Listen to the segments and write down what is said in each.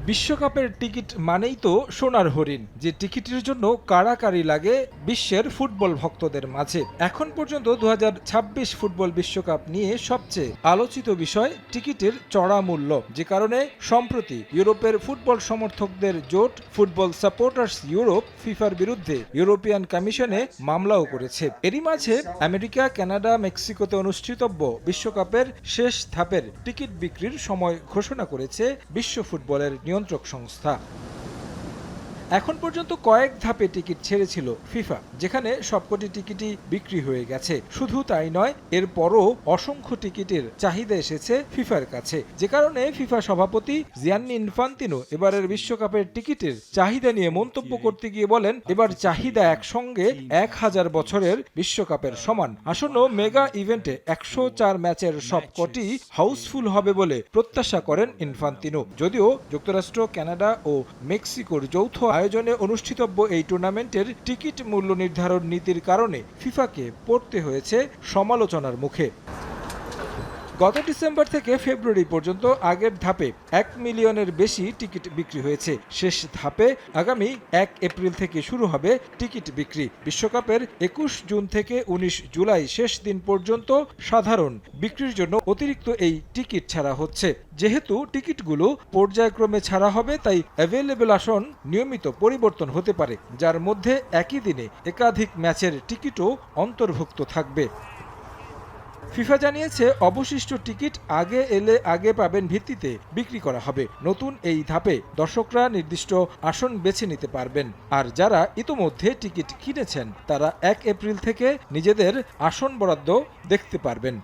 বিশ্বকাপের টিকিট মানেই তো সোনার হরিণ, যে টিকিটের জন্য কাড়াকাড়ি লাগে বিশ্বের ফুটবল ভক্তদের মাঝে। এখন পর্যন্ত 2026 ফুটবল বিশ্বকাপ নিয়ে সবচেয়ে আলোচিত বিষয় টিকিটের চড়া মূল্য, যে কারণে সম্প্রতি ইউরোপের ফুটবল সমর্থকদের জোট ফুটবল সাপোর্টার্স ইউরোপ ফিফার বিরুদ্ধে ইউরোপিয়ান কমিশনে মামলাও করেছে। এরই মাঝে আমেরিকা, কানাডা, মেক্সিকোতে অনুষ্ঠিতব্য বিশ্বকাপের শেষ ধাপের টিকিট বিক্রির সময় ঘোষণা করেছে বিশ্ব ফুটবলের নিয়ন্ত্রক সংস্থা। এখন পর্যন্ত কয়েক ধাপে টিকিট ছেড়েছিল ফিফা, যেখানে সবকটি টিকিটই বিক্রি হয়ে গেছে। শুধু তাই নয়, এরপরও অসংখ্য টিকিটের চাহিদা এসেছে ফিফার কাছে, যে কারণে ফিফা সভাপতি জিয়ান্নি ইনফান্তিনো এবারের বিশ্বকাপের টিকিটের চাহিদা নিয়ে মন্তব্য করতে গিয়ে বলেন, এবার চাহিদা একসঙ্গে 1000 বছরের বিশ্বকাপের সমান। আসন্ন মেগা ইভেন্টে 104 ম্যাচের সবকটি হাউসফুল হবে বলে প্রত্যাশা করেন ইনফান্তিনো। যদিও যুক্তরাষ্ট্র, কানাডা ও মেক্সিকোর যৌথ আয়োজনে অনুষ্ঠিতব্য এই টুর্নামেন্টের টিকিট মূল্য নির্ধারণ নীতির কারণে ফিফাকে পড়তে হয়েছে সমালোচনার মুখে। গত ডিসেম্বর থেকে ফেব্রুয়ারি পর্যন্ত আগের ধাপে 1 মিলিয়নের বেশি টিকিট বিক্রি হয়েছে। শেষ ধাপে আগামী 1 এপ্রিল থেকে শুরু হবে টিকিট বিক্রি। বিশ্বকাপের 21 জুন থেকে 19 জুলাই শেষ দিন পর্যন্ত সাধারণ বিক্রির জন্য অতিরিক্ত এই টিকিট ছাড়া হচ্ছে। যেহেতু টিকিটগুলো পর্যায়ক্রমে ছাড়া হবে, তাই অ্যাভেলেবল আসন নিয়মিত পরিবর্তন হতে পারে, যার মধ্যে একই দিনে একাধিক ম্যাচের টিকিটও অন্তর্ভুক্ত থাকবে। ফিফা জানিয়েছে, অবশিষ্ট টিকিট আগে এলে আগে পাবেন ভিত্তিতে বিক্রি করা হবে। নতুন এই ধাপে দর্শকরা নির্দিষ্ট আসন বেছে নিতে পারবেন, আর যারা ইতোমধ্যে টিকিট কিনেছেন তারা 1 এপ্রিল থেকে নিজেদের আসন বরাদ্দ দেখতে পারবেন।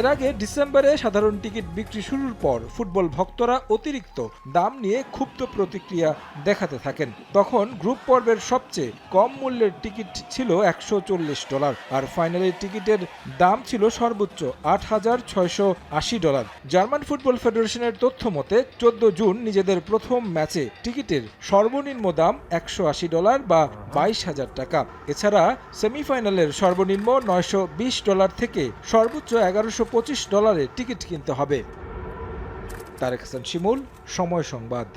এর আগে ডিসেম্বরে সাধারণ টিকিট বিক্রি শুরুর পর ফুটবল ভক্তরা অতিরিক্ত দাম নিয়ে ক্ষুব্ধ প্রতিক্রিয়া দেখাতে থাকেন। তখন গ্রুপ পর্বের সবচেয়ে কম মূল্যের টিকিট ছিল $140, আর ফাইনালের টিকিটের দাম ছিল সর্বোচ্চ $8680। জার্মান ফুটবল ফেডারেশনের তথ্য মতে 14 জুন নিজেদের প্রথম ম্যাচে টিকিটের সর্বনিম্ন দাম $180 বা $22,000 এছাড়া সেমিফাইনালের সর্বনিম্ন $920 থেকে সর্বোচ্চ $1125 টিকিট কিনতে হবে। তারেক হাসান শিমুল, সময় সংবাদ।